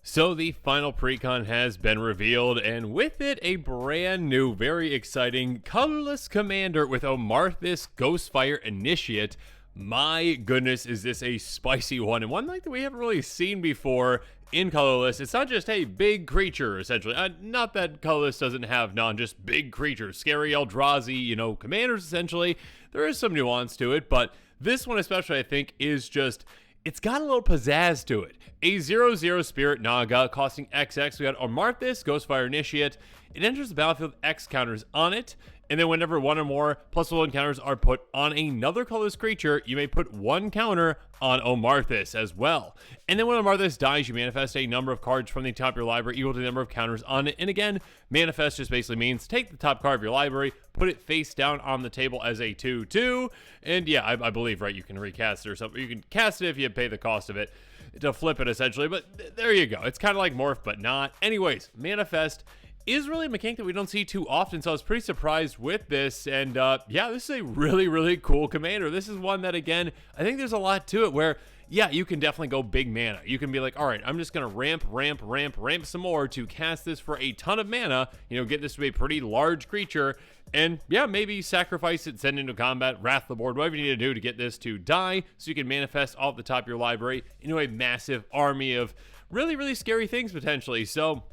So the final precon has been revealed, and with it, a brand new, very exciting colorless commander with Omarthis Ghostfire Initiate. My goodness, is this a spicy one, and one like that we haven't really seen before in colorless. It's not just a big creature, essentially. Not that colorless doesn't have just big creatures, scary Eldrazi, commanders, essentially. There is some nuance to it, but this one especially, I think, is just... it's got a little pizzazz to it. A 0/0 Spirit Naga costing XX. We got Omarthis, Ghostfire Initiate. It enters the battlefield with X counters on it, and then whenever one or more +1 counters are put on another colorless creature, you may put one counter on Omarthis as well. And then when Omarthis dies, you manifest a number of cards from the top of your library equal to the number of counters on it. And again, manifest just basically means take the top card of your library, put it face down on the table as a 2/2, and yeah, I believe, right, you can recast it or something. You can cast it if you pay the cost of it to flip it, essentially, but there you go. It's kind of like Morph, but not. Anyways, manifest is really a mechanic that we don't see too often, so I was pretty surprised with this, and yeah, this is a really, really cool commander. This is one that, again, I think there's a lot to it where, yeah, you can definitely go big mana. You can be like, all right, I'm just going to ramp some more to cast this for a ton of mana, get this to be a pretty large creature, and yeah, maybe sacrifice it, send it into combat, wrath the board, whatever you need to do to get this to die, so you can manifest off the top of your library into a massive army of really, really scary things, potentially. So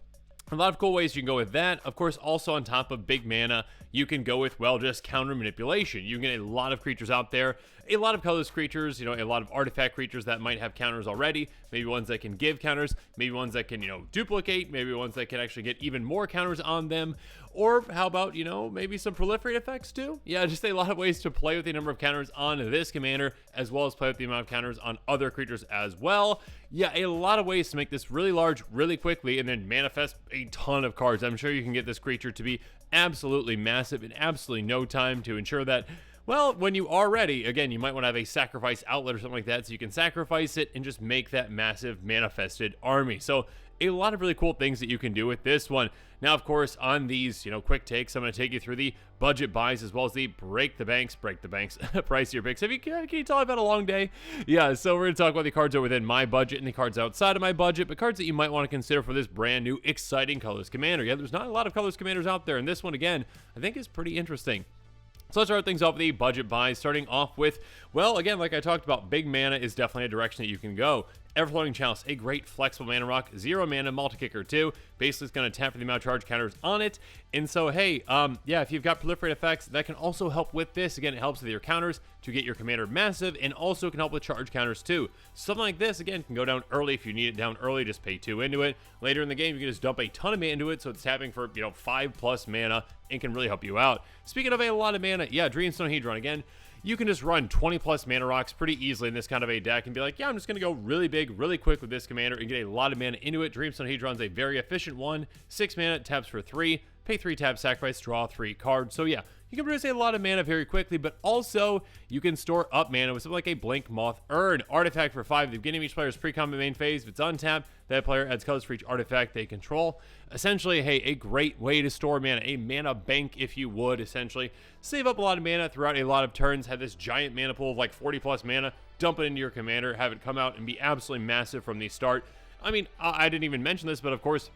a lot of cool ways you can go with that. Of course, also on top of big mana, you can go with, well, just counter manipulation. You can get a lot of creatures out there, a lot of colorless creatures, a lot of artifact creatures that might have counters already, maybe ones that can give counters, maybe ones that can, duplicate, maybe ones that can actually get even more counters on them, or how about, maybe some proliferate effects too? Yeah, just a lot of ways to play with the number of counters on this commander, as well as play with the amount of counters on other creatures as well. Yeah, a lot of ways to make this really large, really quickly, and then manifest a ton of cards. I'm sure you can get this creature to be absolutely massive in absolutely no time to ensure that, well, when you are ready, again, you might want to have a sacrifice outlet or something like that, so you can sacrifice it and just make that massive manifested army. So a lot of really cool things that you can do with this one. Now, of course, on these, quick takes, I'm going to take you through the budget buys as well as the break the banks, pricier picks. Can you tell I've had a long day? Yeah, so we're going to talk about the cards that are within my budget and the cards outside of my budget, but cards that you might want to consider for this brand new, exciting colorless commander. Yeah, there's not a lot of colorless commanders out there, and this one, again, I think is pretty interesting. So let's start things off with the budget buys, starting off with, well, again, like I talked about, big mana is definitely a direction that you can go. Everflowing Chalice, a great flexible mana rock, 0 mana, multi-kicker 2. Basically, it's going to tap for the amount of charge counters on it. And so, hey, yeah, if you've got proliferate effects, that can also help with this. Again, it helps with your counters to get your commander massive, and also can help with charge counters too. Something like this, again, can go down early. If you need it down early, just pay 2 into it. Later in the game, you can just dump a ton of mana into it, so it's tapping for, 5+ mana, and can really help you out. Speaking of a lot of mana, yeah, Dreamstone Hedron, again, you can just run 20+ mana rocks pretty easily in this kind of a deck and be like, yeah, I'm just going to go really big, really quick with this commander and get a lot of mana into it. Dreamstone Hedron's a very efficient one. 6 mana, taps for 3, pay 3 taps, sacrifice, draw 3 cards. So yeah, you can produce a lot of mana very quickly, but also you can store up mana with something like a Blink Moth Urn. Artifact for 5 at the beginning of each player's pre-combat main phase. If it's untapped, that player adds colors for each artifact they control. Essentially, hey, a great way to store mana, a mana bank, if you would, essentially. Save up a lot of mana throughout a lot of turns, have this giant mana pool of like 40+ mana, dump it into your commander, have it come out and be absolutely massive from the start. I mean, I didn't even mention this, but of course,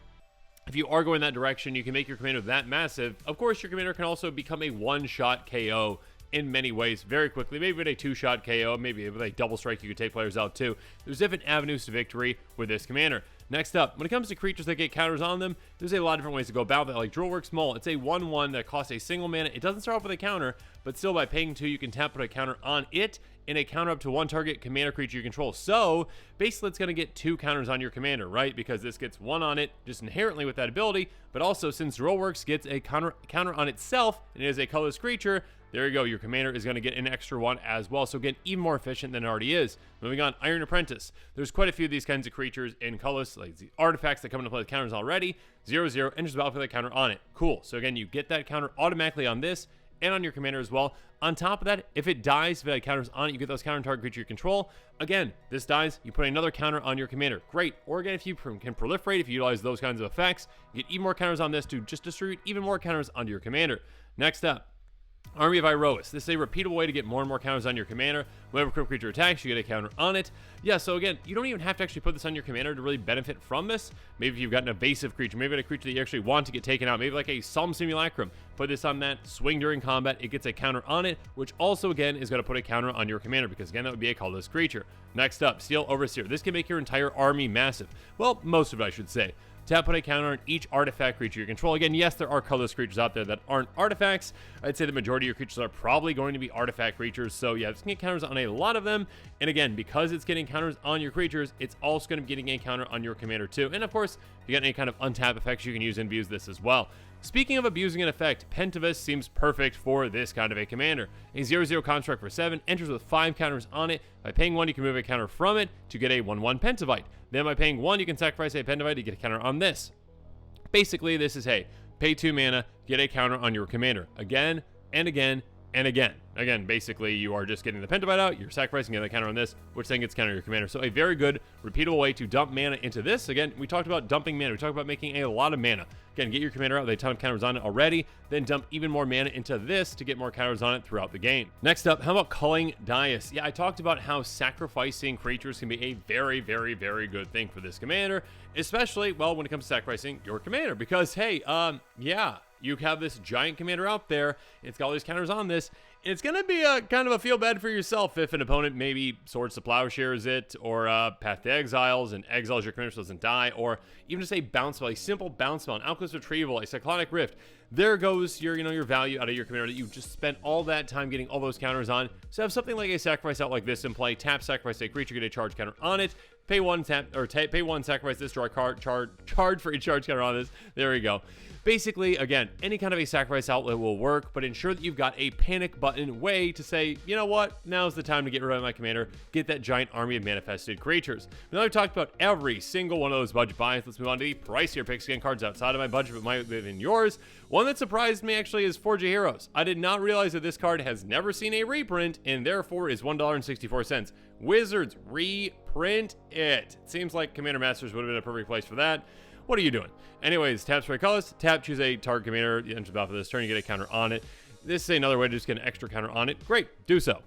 if you are going that direction, you can make your commander that massive. Of course, your commander can also become a one-shot KO in many ways very quickly. Maybe with a 2-shot KO, maybe with a double strike, you could take players out too. There's different avenues to victory with this commander. Next up, when it comes to creatures that get counters on them, there's a lot of different ways to go about that, like Drillworks Mole. It's a 1/1 that costs a single mana. It doesn't start off with a counter, but still by paying 2, you can tap put a counter on it, and a counter up to 1 target commander creature you control. So basically, it's going to get 2 counters on your commander, right? Because this gets 1 on it just inherently with that ability, but also since Drillworks gets a counter on itself, and it is a colorless creature, there you go. Your commander is going to get an extra 1 as well. So again, even more efficient than it already is. Moving on, Iron Apprentice. There's quite a few of these kinds of creatures in colorless, like the artifacts that come into play with counters already. 0/0, enters the battlefield with a counter on it. Cool. So again, you get that counter automatically on this, and on your commander as well. On top of that, if it dies, if it had counters on it, you get those counter target creature you control. Again, this dies, you put another counter on your commander. Great. Or again, if you can proliferate, if you utilize those kinds of effects, you get even more counters on this to just distribute even more counters onto your commander. Next up, Army of Iroas. This is a repeatable way to get more and more counters on your commander. Whenever a critical creature attacks, you get a counter on it. Yeah, so again, you don't even have to actually put this on your commander to really benefit from this. Maybe if you've got an evasive creature, maybe a creature that you actually want to get taken out, maybe like a Solemn Simulacrum. Put this on that, swing during combat, it gets a counter on it, which also, again, is going to put a counter on your commander, because, again, that would be a colorless creature. Next up, Steel Overseer. This can make your entire army massive. Well, most of it, I should say. Tap, put a counter on each artifact creature you control. Again, yes, there are colorless creatures out there that aren't artifacts. I'd say the majority of your creatures are probably going to be artifact creatures. So yeah, this can get counters on a lot of them. And again, because it's getting counters on your creatures, it's also going to be getting a counter on your commander too. And of course, if you got any kind of untap effects, you can use and abuse this as well. Speaking of abusing an effect, Pentavus seems perfect for this kind of a commander. A 0/0 construct for 7, enters with 5 counters on it. By paying 1, you can move a counter from it to get a 1/1 Pentavite. Then by paying 1, you can sacrifice a Pentavite to get a counter on this. Basically, this is, hey, pay 2 mana, get a counter on your commander. Again, and again, and again. Again, basically, you are just getting the Pentavite out, you're sacrificing, getting a counter on this, which then gets counter on your commander. So a very good, repeatable way to dump mana into this. Again, we talked about dumping mana. We talked about making a lot of mana. Again, get your commander out with a ton of counters on it already, then dump even more mana into this to get more counters on it throughout the game. Next up, how about Culling Dais? Yeah, I talked about how sacrificing creatures can be a very, very, very good thing for this commander, especially, well, when it comes to sacrificing your commander, because, hey, yeah, you have this giant commander out there, it's got all these counters on this, and it's going to be a kind of a feel bad for yourself if an opponent maybe Swords to Plowshares it, or Path to Exiles and exiles your commander so it doesn't die, or even just a bounce spell, a simple bounce spell, an Alchemist Retrieval, a Cyclonic Rift. There goes your, your value out of your commander that you just spent all that time getting all those counters on. So have something like a sacrifice out like this in play. Tap, sacrifice a creature, get a charge counter on it. Pay 1, tap, or pay 1, sacrifice this, draw a card, charge for each charge counter on this. There we go. Basically, again, any kind of a sacrifice outlet will work, but ensure that you've got a panic button way to say, you know what, now's the time to get rid of my commander, get that giant army of manifested creatures. Now I've talked about every single one of those budget buys. Let's move on to the pricier picks. Again, cards outside of my budget, but might live in yours. One that surprised me actually is Forge of Heroes. I did not realize that this card has never seen a reprint and therefore is $1.64. Wizards, reprint it. It seems like Commander Masters would have been a perfect place for that. What are you doing? Anyways, tap, spray colors, tap, choose a target commander, you enter the battle for this turn, you get a counter on it. This is another way to just get an extra counter on it. Great, do so.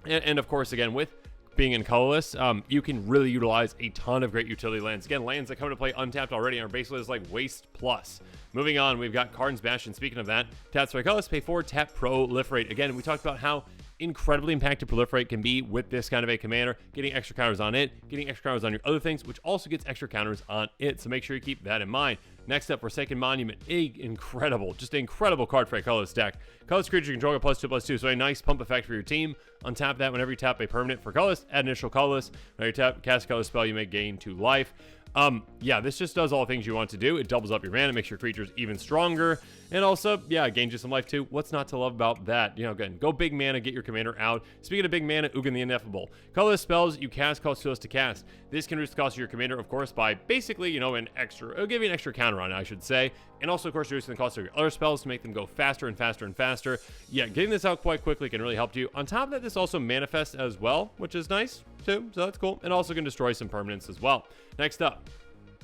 And of course, again, with being in colorless, you can really utilize a ton of great utility lands. Again, lands that come to play untapped already and are basically just like waste plus. Moving on, we've got Karn's Bash, and speaking of that, tap, spray colors, pay 4, tap, proliferate. Again, we talked about how incredibly impacted proliferate can be with this kind of a commander, getting extra counters on it, getting extra counters on your other things, which also gets extra counters on it, so make sure you keep that in mind. Next up, Forsaken Monument, just an incredible card for a colorless deck. Colorless creature control get +2/+2, so a nice pump effect for your team. On top of that, whenever you tap a permanent for colorless, add initial colorless. When you cast a colorless spell, you may gain 2 life. Yeah, this just does all the things you want to do. It doubles up your mana, makes your creatures even stronger, and also, yeah, it gains you some life too. What's not to love about that? Again, go big mana, get your commander out. Speaking of big mana, Ugin the Ineffable. Colorless spells you cast cost 2 less to cast. This can reduce the cost of your commander, of course, by basically, it'll give you an extra counter on it, I should say. And also, of course, reducing the cost of your other spells to make them go faster and faster and faster. Yeah, getting this out quite quickly can really help you. On top of that, this also manifests as well, which is nice too, so that's cool. And also can destroy some permanents as well. Next up,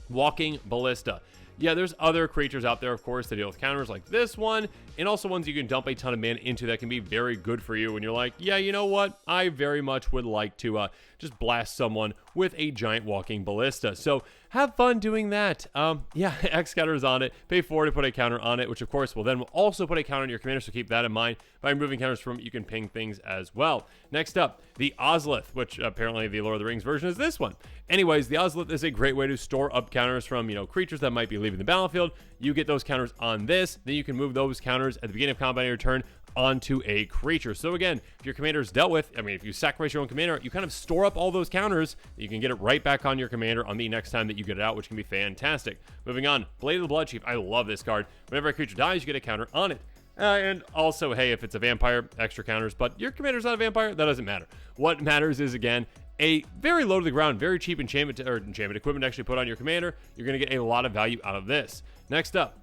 Walking Ballista. Yeah, there's other creatures out there, of course, that deal with counters like this one, and also ones you can dump a ton of mana into that can be very good for you when you're like, yeah, you know what? I very much would like to just blast someone with a giant Walking Ballista. So have fun doing that. Yeah, X counters on it. Pay 4 to put a counter on it, which of course will also put a counter on your commander, so keep that in mind. By removing counters from it, you can ping things as well. Next up, the Ozlith, which apparently the Lord of the Rings version is this one. Anyways, the Ozlith is a great way to store up counters from, creatures that might be leaving the battlefield. You get those counters on this, then you can move those counters at the beginning of combat on your turn onto a creature. So again, if your commander is dealt with, if you sacrifice your own commander, you kind of store up all those counters. You can get it right back on your commander on the next time that you get it out, which can be fantastic. Moving on, Blade of the Blood Chief. I love this card. Whenever a creature dies, you get a counter on it. And also, hey, if it's a vampire, extra counters, but your commander's not a vampire, that doesn't matter. What matters is, again, a very low to the ground, very cheap enchantment equipment to actually put on your commander. You're going to get a lot of value out of this. Next up,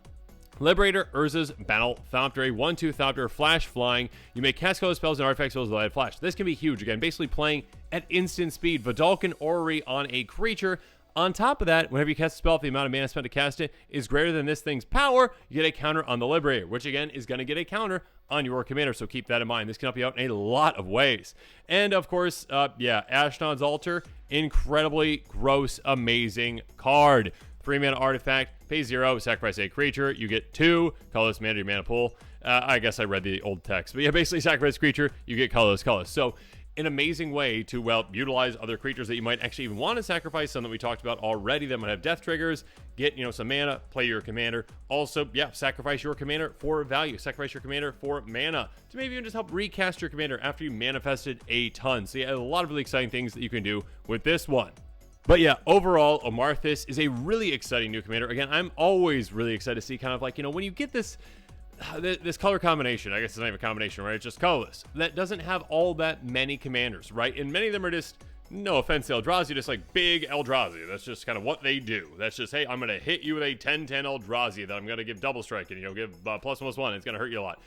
Liberator, Urza's Battle Thopter, 1/2 Thopter, Flash Flying. You may cast color spells and artifact spells with light flash. This can be huge. Again, basically playing at instant speed. Vidalcan Orrery on a creature. On top of that, whenever you cast a spell, if the amount of mana spent to cast it is greater than this thing's power, you get a counter on the Liberator, which again is going to get a counter on your commander, so keep that in mind. This can help you out in a lot of ways. And of course, Ashnod's Altar, incredibly gross, amazing card. 3-mana artifact, pay 0, sacrifice a creature, you get 2, colorless mana to your mana pool. I guess I read the old text, but yeah, basically sacrifice creature, you get colorless. So an amazing way to, well, utilize other creatures that you might actually even want to sacrifice, some that we talked about already that might have death triggers, get, some mana, play your commander. Also, sacrifice your commander for value, sacrifice your commander for mana, to maybe even just help recast your commander after you manifested a ton. So yeah, a lot of really exciting things that you can do with this one. But yeah, overall, Omarthis is a really exciting new commander. Again, I'm always really excited to see kind of like, when you get this color combination, I guess it's not even a combination, right? It's just colorless. That doesn't have all that many commanders, right? And many of them are just, no offense to Eldrazi, just like big Eldrazi. That's just kind of what they do. That's just, hey, I'm going to hit you with a 10/10 Eldrazi that I'm going to give double strike and, give +1/+1. It's going to hurt you a lot.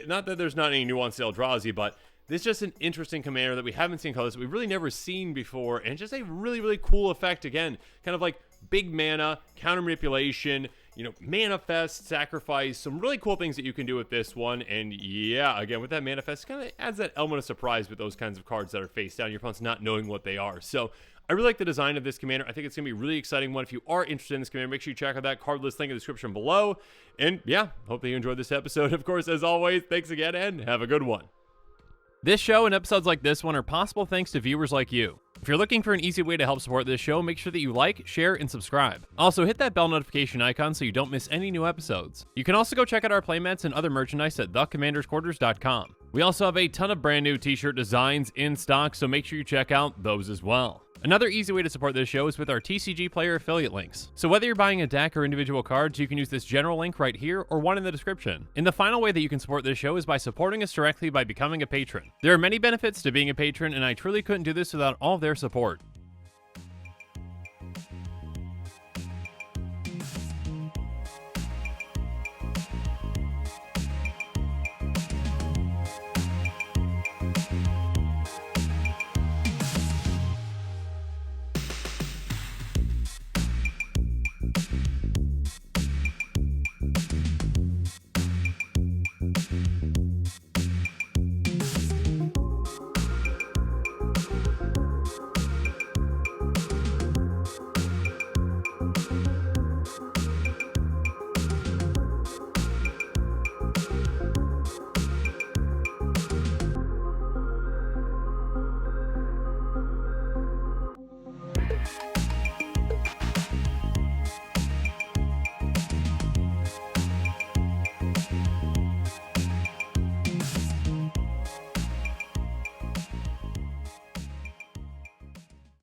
Not that there's not any nuance to Eldrazi, but this is just an interesting commander that we haven't seen colors that we've really never seen before, and just a really, really cool effect. Again, kind of like big mana, counter manipulation, manifest, sacrifice, some really cool things that you can do with this one. And yeah, again, with that manifest, kind of adds that element of surprise with those kinds of cards that are face down, your opponent's not knowing what they are. So I really like the design of this commander. I think it's going to be a really exciting one. If you are interested in this commander, make sure you check out that card list link in the description below. And yeah, hope that you enjoyed this episode. Of course, as always, thanks again and have a good one. This show and episodes like this one are possible thanks to viewers like you. If you're looking for an easy way to help support this show, make sure that you like, share, and subscribe. Also, hit that bell notification icon so you don't miss any new episodes. You can also go check out our playmats and other merchandise at thecommandersquarters.com. We also have a ton of brand new t-shirt designs in stock, so make sure you check out those as well. Another easy way to support this show is with our TCG Player affiliate links. So whether you're buying a deck or individual cards, you can use this general link right here or one in the description. And the final way that you can support this show is by supporting us directly by becoming a patron. There are many benefits to being a patron, and I truly couldn't do this without all of their support.